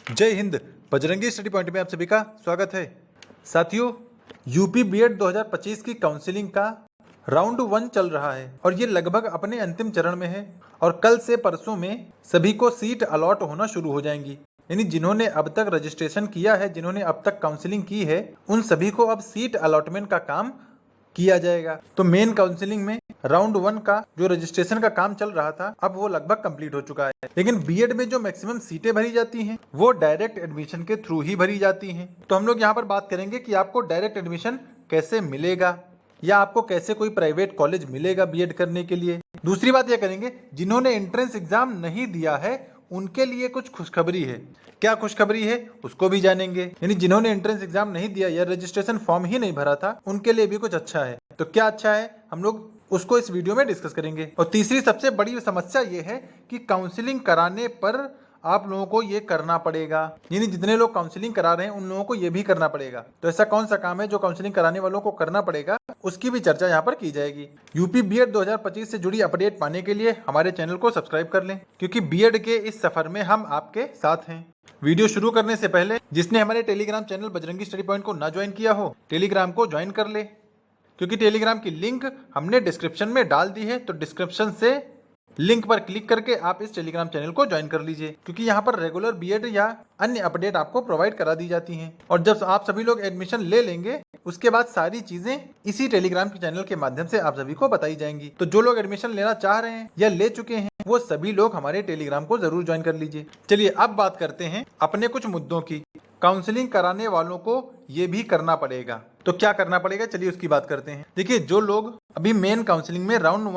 जय Hind. Bajrangi study point में आप सभी का स्वागत है। साथियों, यूपी बीएड 2025 की काउंसलिंग का राउंड 1 चल रहा है और ये लगभग अपने अंतिम चरण में है और कल से परसों में सभी को सीट अलॉट होना शुरू हो जाएंगी। यानी जिन्होंने अब तक रजिस्ट्रेशन किया है, जिन्होंने अब तक काउंसलिंग की है, उन सभी को अब सीट अलॉटमेंट का काम किया जाएगा। तो मेन काउंसलिंग में राउंड 1 का जो रजिस्ट्रेशन का काम चल रहा था, अब वो लगभग कंप्लीट हो चुका है। लेकिन बीएड में जो मैक्सिमम सीटें भरी जाती हैं, वो डायरेक्ट एडमिशन के थ्रू ही भरी जाती हैं। तो हम लोग यहाँ पर बात करेंगे कि आपको डायरेक्ट एडमिशन कैसे मिलेगा या आपको कैसे कोई प्राइवेट कॉलेज मिलेगा बीएड करने के लिए। दूसरी बात यह करेंगे, जिन्होंने एंट्रेंस एग्जाम नहीं दिया है उनके लिए कुछ खुशखबरी है। क्या खुशखबरी है उसको भी जानेंगे। यानी जिन्होंने एंट्रेंस एग्जाम नहीं दिया या रजिस्ट्रेशन फॉर्म ही नहीं भरा था, उनके लिए भी कुछ अच्छा है। तो क्या अच्छा है, हम लोग उसको इस वीडियो में डिस्कस करेंगे। और तीसरी सबसे बड़ी समस्या ये है कि काउंसलिंग कराने पर आप लोगों को ये करना पड़ेगा। यानी जितने लोग काउंसलिंग करा रहे हैं उन लोगों को ये भी करना पड़ेगा। तो ऐसा कौन सा काम है जो काउंसलिंग कराने वालों को करना पड़ेगा, उसकी भी चर्चा यहाँ पर की जाएगी। यूपी बीएड 2025 से जुड़ी अपडेट पाने के लिए हमारे चैनल को सब्सक्राइब कर लें, क्योंकि बीएड के इस सफर में हम आपके साथ हैं। वीडियो शुरू करने से पहले जिसने हमारे Telegram channel Bajrangi study point को ना ज्वाइन किया हो, टेलीग्राम को ज्वाइन कर ले, क्योंकि टेलीग्राम की लिंक हमने डिस्क्रिप्शन में डाल दी है। तो डिस्क्रिप्शन से लिंक पर क्लिक करके आप इस टेलीग्राम चैनल को ज्वाइन कर लीजिए, क्योंकि यहाँ पर रेगुलर बीएड या अन्य अपडेट आपको प्रोवाइड करा दी जाती हैं। और जब आप सभी लोग एडमिशन ले लेंगे, उसके बाद सारी चीजें इसी टेलीग्राम के चैनल के माध्यम से आप सभी को बताई जाएंगी। तो जो लोग एडमिशन लेना चाह रहे हैं या ले चुके हैं, वो सभी लोग हमारे टेलीग्राम को जरूर ज्वाइन कर लीजिए। चलिए अब बात करते हैं अपने कुछ मुद्दों की। काउंसलिंग कराने वालों को ये भी करना पड़ेगा। तो क्या करना पड़ेगा, चलिए उसकी बात करते हैं। देखिए, जो लोग अभी मेन काउंसलिंग में राउंड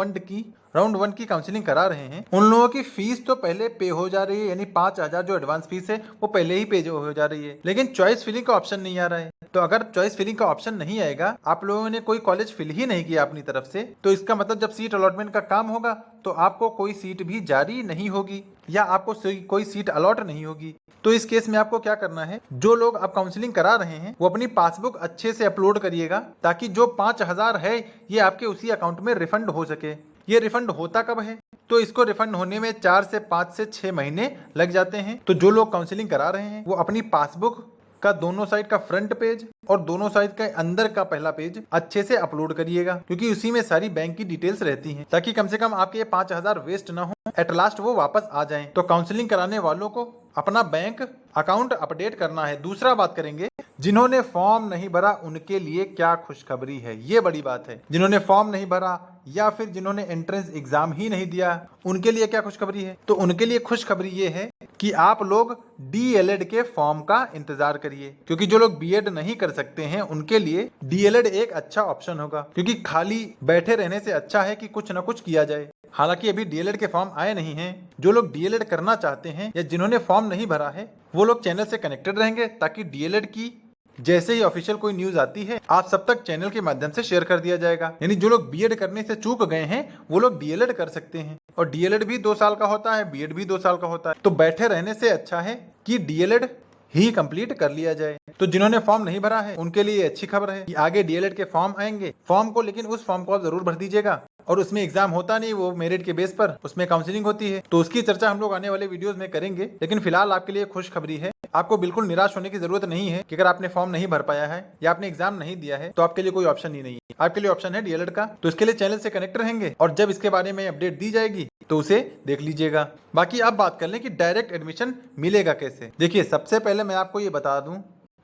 1 की काउंसलिंग करा रहे हैं, उन लोगों की फीस तो पहले पे हो जा रही है। यानी 5,000 जो एडवांस फीस है वो पहले ही पे हो जा रही है। लेकिन चॉइस फिलिंग का ऑप्शन नहीं आ रहा है। तो अगर चॉइस फिलिंग का ऑप्शन नहीं आएगा, आप लोगों ने कोई कॉलेज फिल ही नहीं किया अपनी तरफ से, तो इसका मतलब जब सीट अलॉटमेंट का काम होगा तो आपको कोई सीट भी जारी नहीं होगी या आपको कोई सीट अलॉट नहीं होगी। तो इस केस में आपको क्या करना है, जो लोग अब काउंसलिंग करा रहे हैं वो अपनी पासबुक अच्छे से अपलोड करिएगा, ताकि जो 5,000 है ये आपके उसी अकाउंट में रिफंड हो सके। ये रिफंड होता कब है, तो इसको रिफंड होने में 4 से 5 से 6 महीने लग जाते हैं। तो जो लोग काउंसलिंग करा रहे हैं वो अपनी पासबुक का दोनों साइड का फ्रंट पेज और दोनों साइड का अंदर का पहला पेज अच्छे से अपलोड करिएगा, क्योंकि उसी में सारी बैंक की डिटेल्स रहती हैं, ताकि कम से कम आपके ये 5,000 वेस्ट ना हो, एट लास्ट वो वापस आ जाएं। तो काउंसलिंग कराने वालों को अपना बैंक अकाउंट अपडेट करना है। दूसरा बात करेंगे, जिन्होंने फॉर्म नहीं भरा उनके लिए क्या खुशखबरी है। ये बड़ी बात है। जिन्होंने फॉर्म नहीं भरा या फिर जिन्होंने एंट्रेंस एग्जाम ही नहीं दिया, उनके लिए क्या खुशखबरी है। तो उनके लिए खुशखबरी ये है कि आप लोग डीएलएड के फॉर्म का इंतजार करिए, क्योंकि जो लोग बीएड नहीं कर सकते हैं उनके लिए डीएलएड एक अच्छा ऑप्शन होगा, क्योंकि खाली बैठे रहने से अच्छा है कि कुछ ना कुछ किया जाए। हालांकि अभी डीएलएड के फॉर्म आए नहीं हैं। जो लोग डीएलएड करना चाहते हैं या जिन्होंने फॉर्म नहीं भरा है, वो लोग चैनल से कनेक्टेड रहेंगे, ताकि डीएलएड की जैसे ही ऑफिशियल कोई न्यूज आती है आप सब तक चैनल के माध्यम से शेयर कर दिया जाएगा। यानी जो लोग बीएड करने से चूक गए हैं वो लोग डीएलएड कर सकते हैं। और डीएलएड भी 2 साल का होता है, बीएड भी 2 साल का होता है। तो बैठे रहने से अच्छा है कि डीएलएड ही कंप्लीट कर लिया जाए। तो जिन्होंने फॉर्म नहीं भरा है उनके लिए अच्छी खबर है कि आगे डीएलएड के फॉर्म आएंगे। फॉर्म को, लेकिन उस फॉर्म को आप जरूर भर दीजिएगा, और उसमें एग्जाम होता नहीं, वो मेरिट के बेस पर उसमें काउंसलिंग होती है। तो उसकी चर्चा हम लोग आने वाले वीडियोस में करेंगे। लेकिन फिलहाल आपके लिए खुशखबरी है, आपको बिल्कुल निराश होने की जरूरत नहीं है कि अगर आपने फॉर्म नहीं भर पाया है या आपने एग्जाम नहीं दिया है तो आपके लिए कोई ऑप्शन ही नहीं है। आपके लिए ऑप्शन है डीएलएड का। तो इसके लिए चैनल से कनेक्ट रहेंगे और जब इसके बारे में अपडेट दी जाएगी तो उसे देख लीजिएगा। बाकी अब बात कर लें कि डायरेक्ट एडमिशन मिलेगा कैसे। देखिए, सबसे पहले मैं आपको ये बता दूं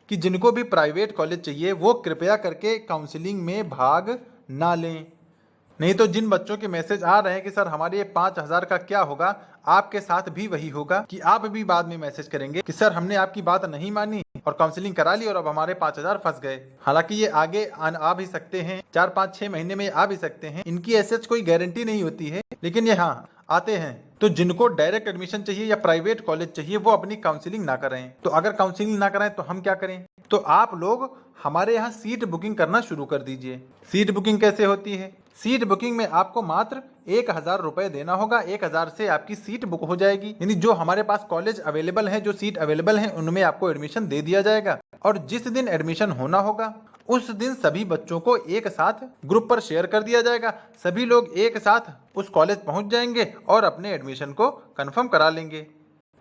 कि जिनको भी प्राइवेट कॉलेज चाहिए वो कृपया करके काउंसलिंग में भाग ना लें। नहीं तो जिन बच्चों के मैसेज आ रहे हैं कि सर हमारे 5,000 का क्या होगा, आपके साथ भी वही होगा कि आप भी बाद में मैसेज करेंगे कि सर हमने आपकी बात नहीं मानी और काउंसलिंग करा ली और अब हमारे 5,000 फंस गए। हालांकि ये आगे आ भी सकते हैं, 4, 5, 6 महीने में आ भी सकते हैं। इनकी ऐसे कोई गारंटी नहीं होती है, लेकिन ये हाँ आते हैं। तो जिनको डायरेक्ट एडमिशन चाहिए या प्राइवेट कॉलेज चाहिए वो अपनी काउंसलिंग ना करें। तो अगर काउंसलिंग ना करें तो हम क्या करें, तो आप लोग हमारे यहाँ सीट बुकिंग करना शुरू कर दीजिए। सीट बुकिंग कैसे होती है, सीट बुकिंग में आपको मात्र 1,000 रुपए देना होगा। 1,000 से आपकी सीट बुक हो जाएगी। यानी जो हमारे पास कॉलेज अवेलेबल है, जो सीट अवेलेबल है, उनमें आपको एडमिशन दे दिया जाएगा। और जिस दिन एडमिशन होना होगा उस दिन सभी बच्चों को एक साथ ग्रुप पर शेयर कर दिया जाएगा। सभी लोग एक साथ उस कॉलेज पहुंच जाएंगे और अपने एडमिशन को कंफर्म करा लेंगे।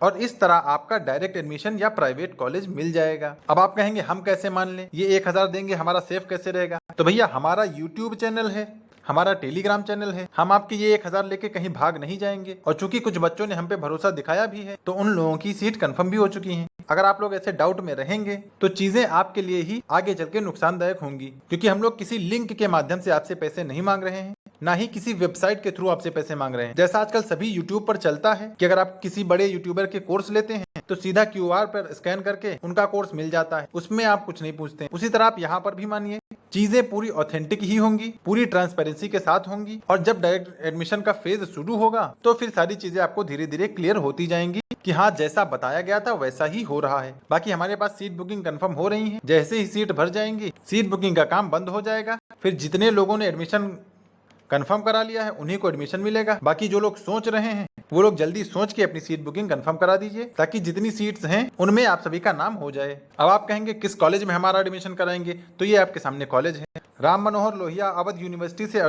और इस तरह आपका डायरेक्ट एडमिशन या प्राइवेट कॉलेज मिल जाएगा। अब आप कहेंगे हम कैसे मान लें, ये 1000 देंगे हमारा सेफ कैसे रहेगा? तो भैया हमारा यूट्यूब चैनल है, हमारा टेलीग्राम चैनल है, हम आपके ये 1000 लेके कहीं भाग नहीं जाएंगे। और चूंकि कुछ बच्चों ने हम पे भरोसा दिखाया भी है तो उन लोगों की सीट कंफर्म भी हो चुकी है। अगर आप लोग ऐसे डाउट में रहेंगे तो चीजें आपके लिए ही आगे चल के नुकसानदायक होंगी, क्योंकि हम लोग किसी लिंक के माध्यम से आपसे पैसे नहीं मांग रहे हैं, ना ही किसी वेबसाइट के थ्रू आपसे पैसे मांग रहे हैं। जैसा आजकल सभी यूट्यूब पर चलता है कि अगर आप किसी बड़े यूट्यूबर के कोर्स लेते हैं तो सीधा QR पर स्कैन करके उनका कोर्स मिल जाता है, उसमें आप कुछ नहीं पूछते। उसी तरह आप यहाँ पर भी मानिए चीजें पूरी ऑथेंटिक ही होंगी, पूरी ट्रांसपेरेंसी के साथ होंगी, और जब डायरेक्ट एडमिशन का फेज शुरू होगा तो फिर सारी चीजें आपको धीरे धीरे क्लियर होती जाएंगी कि हाँ जैसा बताया गया था वैसा ही हो रहा है। बाकी हमारे पास सीट बुकिंग कंफर्म हो रही है, जैसे ही सीट भर जाएंगी सीट बुकिंग का काम बंद हो जाएगा। फिर जितने लोगों ने एडमिशन कंफर्म करा लिया है उन्हीं को एडमिशन मिलेगा। बाकी जो लोग सोच रहे हैं वो लोग जल्दी सोच के अपनी सीट बुकिंग कंफर्म करा दीजिए, ताकि जितनी सीट्स हैं उनमें आप सभी का नाम हो जाए। अब आप कहेंगे किस कॉलेज में हमारा एडमिशन कराएंगे, तो ये आपके सामने कॉलेज है, राम मनोहर लोहिया अवध यूनिवर्सिटी से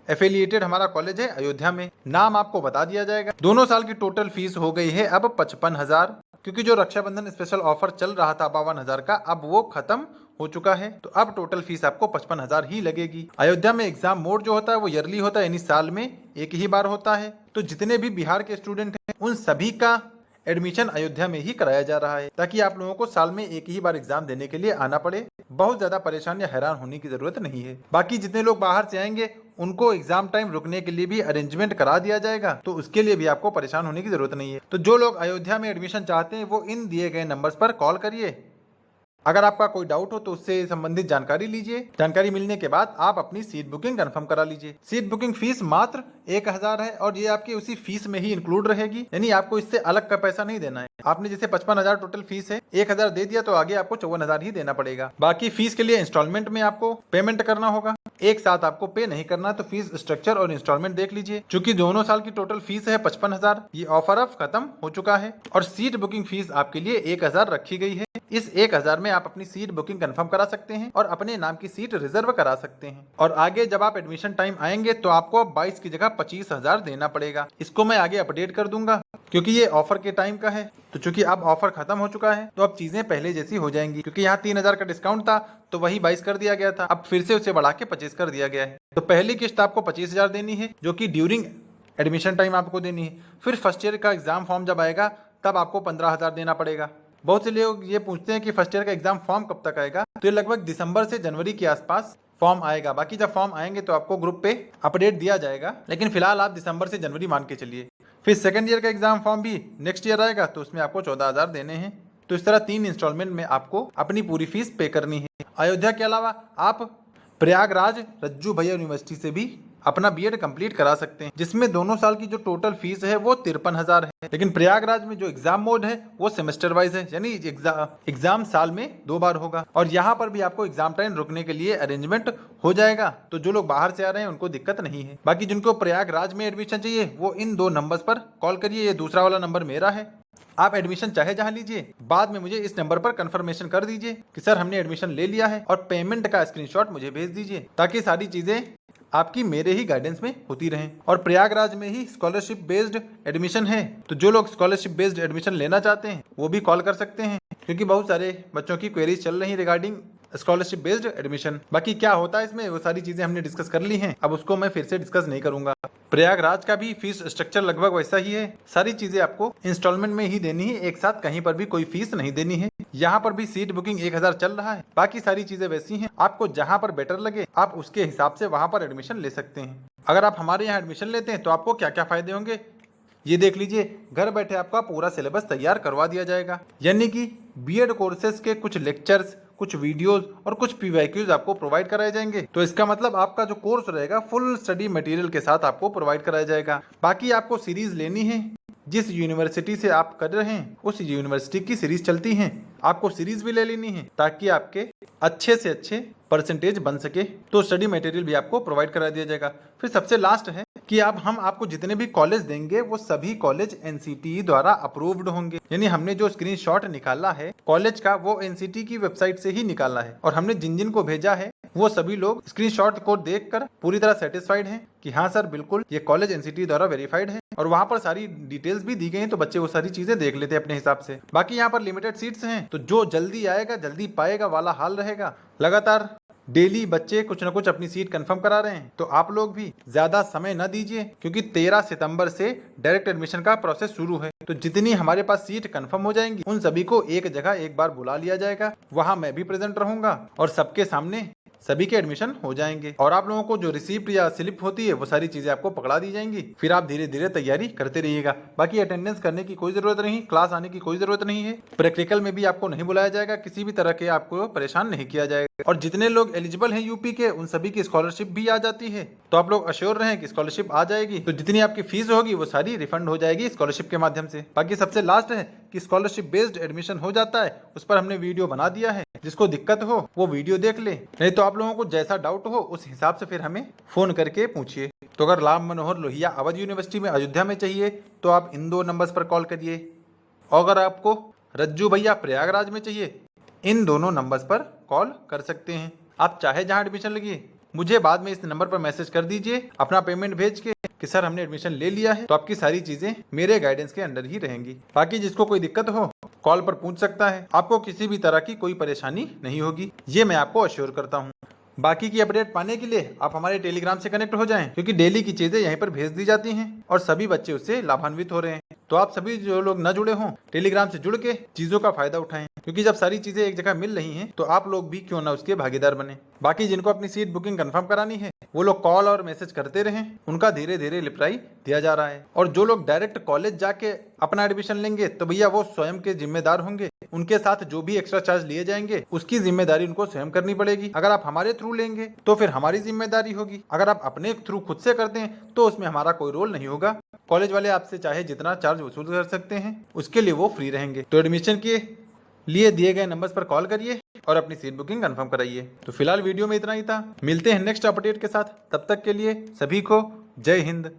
एफिलिएटेड हमारा कॉलेज है अयोध्या में। नाम आपको बता दिया जाएगा। दोनों साल की टोटल फीस हो गई है अब 55,000, क्योंकि जो रक्षाबंधन स्पेशल ऑफर चल रहा था 52,000 का, अब वो खत्म हो चुका है। तो अब टोटल फीस आपको 55,000 ही लगेगी। अयोध्या में एग्जाम मोड जो होता है वो ईयरली होता है, यानी साल में एक ही बार होता है। तो जितने भी बिहार के स्टूडेंट हैं उन सभी का एडमिशन अयोध्या में ही कराया जा रहा है, ताकि आप लोगों को साल में एक ही बार एग्जाम देने के लिए आना पड़े। बहुत ज्यादा परेशान या हैरान होने की जरूरत नहीं है। बाकी जितने लोग बाहर से आएंगे उनको एग्जाम टाइम रुकने के लिए भी अरेंजमेंट करा दिया जाएगा, तो उसके लिए भी आपको परेशान होने की जरूरत नहीं है। तो जो लोग अयोध्या में एडमिशन चाहते हैं वो इन दिए गए नंबर्स पर कॉल करिए। अगर आपका कोई डाउट हो तो उससे संबंधित जानकारी लीजिए। जानकारी मिलने के बाद आप अपनी सीट बुकिंग कंफर्म करा लीजिए। सीट बुकिंग फीस मात्र 1000 है और ये आपकी उसी फीस में ही इंक्लूड रहेगी, यानी आपको इससे अलग का पैसा नहीं देना है। आपने जैसे 55,000 टोटल फीस है, 1000 दे दिया तो आगे आपको 54,000 ही देना पड़ेगा। बाकी फीस के लिए इंस्टॉलमेंट में आपको पेमेंट करना होगा, एक साथ आपको पे नहीं करना। तो फीस स्ट्रक्चर और इंस्टॉलमेंट देख लीजिए। चूंकि दोनों साल की टोटल फीस है 55,000, ये ऑफर अब खत्म हो चुका है और सीट बुकिंग फीस आपके लिए 1000 रखी गई है। इस 1000 में आप अपनी सीट बुकिंग कंफर्म करा सकते हैं और अपने नाम की सीट रिजर्व करा सकते हैं। और आगे जब आप एडमिशन टाइम आएंगे तो आपको अब 22 की जगह 25,000 देना पड़ेगा। इसको मैं आगे अपडेट कर दूंगा, क्योंकि ये ऑफर के टाइम का है। तो चूंकि अब ऑफर खत्म हो चुका है तो अब चीजें पहले जैसी हो जाएंगी, क्योंकि यहाँ 3000 का डिस्काउंट था तो वही 22 कर दिया गया था, अब फिर से उसे बढ़ा के 25 कर दिया गया है। तो पहली किस्त आपको 25,000 देनी है, जो कि ड्यूरिंग एडमिशन टाइम आपको देनी है। फिर फर्स्ट ईयर का एग्जाम फॉर्म जब आएगा तब आपको 15,000 देना पड़ेगा। बहुत से लोग ये पूछते हैं कि फर्स्ट ईयर का एग्जाम फॉर्म कब तक आएगा, तो ये लगभग दिसंबर से जनवरी के आसपास फॉर्म आएगा। बाकी जब फॉर्म आएंगे तो आपको ग्रुप पे अपडेट दिया जाएगा, लेकिन फिलहाल आप दिसंबर से जनवरी मान के चलिए। फिर सेकंड ईयर का एग्जाम फॉर्म भी नेक्स्ट ईयर आएगा, तो उसमें आपको 14,000 देने हैं। तो इस तरह 3 इंस्टॉलमेंट में आपको अपनी पूरी फीस पे करनी है। अयोध्या के अलावा आप प्रयागराज रज्जू भैया यूनिवर्सिटी से भी अपना बीएड कंप्लीट करा सकते हैं, जिसमें दोनों साल की जो टोटल फीस है वो 53,000 है। लेकिन प्रयागराज में जो एग्जाम मोड है वो सेमेस्टर वाइज है, यानी एग्जाम साल में 2 बार होगा। और यहाँ पर भी आपको एग्जाम टाइम रुकने के लिए अरेंजमेंट हो जाएगा। तो जो लोग बाहर से आ रहे हैं उनको दिक्कत नहीं है। बाकी जिनको प्रयागराज में एडमिशन चाहिए वो इन 2 नंबर्स पर कॉल करिए। ये दूसरा वाला नंबर मेरा है। आप एडमिशन चाहे जहां लीजिए, बाद में मुझे इस नंबर पर कंफर्मेशन कर दीजिए कि सर हमने एडमिशन ले लिया है, और पेमेंट का स्क्रीनशॉट मुझे भेज दीजिए, ताकि सारी चीजें आपकी मेरे ही गाइडेंस में होती रहें। और प्रयागराज में ही स्कॉलरशिप बेस्ड एडमिशन है, तो जो लोग स्कॉलरशिप बेस्ड एडमिशन लेना चाहते हैं वो भी कॉल कर सकते हैं, क्योंकि बहुत सारे बच्चों की क्वेरीज चल रही रिगार्डिंग स्कॉलरशिप बेस्ड एडमिशन। बाकी क्या होता है इसमें वो सारी चीजें हमने डिस्कस कर ली हैं, अब उसको मैं फिर से डिस्कस नहीं करूंगा। प्रयागराज का भी फीस स्ट्रक्चर लगभग वैसा ही है। सारी चीजें आपको इंस्टॉलमेंट में ही देनी है, एक साथ कहीं पर भी कोई फीस नहीं देनी है। यहाँ पर भी सीट बुकिंग 1000 चल रहा है। बाकी सारी चीजें वैसी हैं, आपको जहाँ पर बेटर लगे आप उसके हिसाब से वहां पर एडमिशन ले सकते हैं। अगर आप हमारे यहाँ एडमिशन लेते हैं तो आपको क्या क्या फायदे होंगे ये देख लीजिए। घर बैठे आपका पूरा सिलेबस तैयार करवा दिया जाएगा, यानी कि बीएड कोर्सेज के कुछ लेक्चर्स, कुछ वीडियोस और कुछ पीवाईक्यूज आपको प्रोवाइड कराए जाएंगे। तो इसका मतलब आपका जो कोर्स रहेगा फुल स्टडी मटेरियल के साथ आपको प्रोवाइड कराया जाएगा। बाकी आपको सीरीज लेनी है, जिस यूनिवर्सिटी से आप कर रहे हैं उस यूनिवर्सिटी की सीरीज चलती हैं, आपको सीरीज भी ले लेनी है, ताकि आपके अच्छे से अच्छे परसेंटेज बन सके। तो स्टडी मटेरियल भी आपको प्रोवाइड करा दिया जाएगा। फिर सबसे लास्ट है कि अब हम आपको जितने भी कॉलेज देंगे वो सभी कॉलेज एनसीटी द्वारा अप्रूव्ड होंगे, यानी हमने जो स्क्रीनशॉट निकाला है कॉलेज का वो एनसीटी की वेबसाइट से ही निकाला है, और हमने जिन जिन को भेजा है वो सभी लोग स्क्रीनशॉट को देखकर पूरी तरह सेटिस्फाइड हैं कि हाँ सर बिल्कुल ये कॉलेज एनसीटी द्वारा वेरीफाइड है। और वहाँ पर सारी डिटेल्स भी दी गई हैं, तो बच्चे वो सारी चीजें देख लेते हैं अपने हिसाब से। बाकी यहाँ पर लिमिटेड सीट्स हैं, तो जो जल्दी आएगा जल्दी पाएगा वाला हाल रहेगा। लगातार डेली बच्चे कुछ न कुछ अपनी सीट कंफर्म करा रहे हैं, तो आप लोग भी ज्यादा समय न दीजिए, क्योंकि 13 सितंबर से डायरेक्ट एडमिशन का प्रोसेस शुरू है। तो जितनी हमारे पास सीट कंफर्म हो जाएंगी उन सभी को एक जगह एक बार बुला लिया जाएगा, वहां मैं भी प्रेजेंट रहूंगा और सबके सामने सभी के एडमिशन हो जाएंगे। और आप लोगों को जो रिसीप्ट या स्लिप होती है वो सारी चीजें आपको पकड़ा दी जाएंगी, फिर आप धीरे धीरे तैयारी करते रहिएगा। बाकी अटेंडेंस करने की कोई जरूरत नहीं, क्लास आने की कोई जरूरत नहीं है। प्रैक्टिकल में भी आपको नहीं बुलाया जाएगा, किसी भी तरह के आपको परेशान नहीं किया जाएगा। और जितने लोग एलिजिबल हैं यूपी के उन सभी की स्कॉलरशिप भी आ जाती है, तो आप लोग अश्योर रहें कि स्कॉलरशिप आ जाएगी। तो जितनी आपकी फीस होगी वो सारी रिफंड हो जाएगी स्कॉलरशिप के माध्यम से। बाकी सबसे लास्ट है कि स्कॉलरशिप बेस्ड एडमिशन हो जाता है, उस पर हमने वीडियो बना दिया है, जिसको दिक्कत हो वो वीडियो देख ले, नहीं तो आप लोगों को जैसा डाउट हो उस हिसाब से फिर हमें फोन करके पूछिए। तो अगर राम मनोहर लोहिया अवध यूनिवर्सिटी में अयोध्या में चाहिए तो आप इन 2 नंबर्स पर कॉल करिए, और अगर आपको रज्जू भैया प्रयागराज में चाहिए इन दोनों नंबर्स पर कॉल कर सकते हैं। आप चाहे जहां एडमिशन लगिए, मुझे बाद में इस नंबर पर मैसेज कर दीजिए अपना पेमेंट भेज के कि सर हमने एडमिशन ले लिया है, तो आपकी सारी चीजें मेरे गाइडेंस के अंडर ही रहेंगी। बाकी जिसको कोई दिक्कत हो कॉल पर पूछ सकता है, आपको किसी भी तरह की कोई परेशानी नहीं होगी, ये मैं आपको अश्योर करता हूँ। बाकी की अपडेट पाने के लिए आप हमारे टेलीग्राम से कनेक्ट हो जाएं, क्योंकि डेली की चीजें यहीं पर भेज दी जाती हैं और सभी बच्चे उससे लाभान्वित हो रहे हैं। तो आप सभी जो लोग न जुड़े हों टेलीग्राम से जुड़ के चीजों का फायदा उठाएं, क्योंकि जब सारी चीजें एक जगह मिल रही हैं तो आप लोग भी क्यों ना उसके भागीदार बने। बाकी जिनको अपनी सीट बुकिंग कंफर्म करानी है वो लोग कॉल और मैसेज करते रहें, उनका धीरे धीरे रिप्लाई दिया जा रहा है। और जो लोग डायरेक्ट कॉलेज जाके अपना एडमिशन लेंगे तो भैया वो स्वयं के जिम्मेदार होंगे, उनके साथ जो भी एक्स्ट्रा चार्ज लिए जाएंगे उसकी जिम्मेदारी उनको स्वयं करनी पड़ेगी। अगर आप हमारे थ्रू लेंगे तो फिर हमारी जिम्मेदारी होगी, अगर आप अपने थ्रू खुद से करते हैं तो उसमें हमारा कोई रोल नहीं होगा। कॉलेज वाले आपसे चाहे जितना चार्ज वसूल कर सकते हैं उसके लिए वो फ्री रहेंगे। तो एडमिशन के लिए दिए गए नंबर्स पर कॉल करिए और अपनी सीट बुकिंग कंफर्म कराइए। तो फिलहाल वीडियो में इतना ही था, मिलते हैं नेक्स्ट अपडेट के साथ, तब तक के लिए सभी को जय हिंद।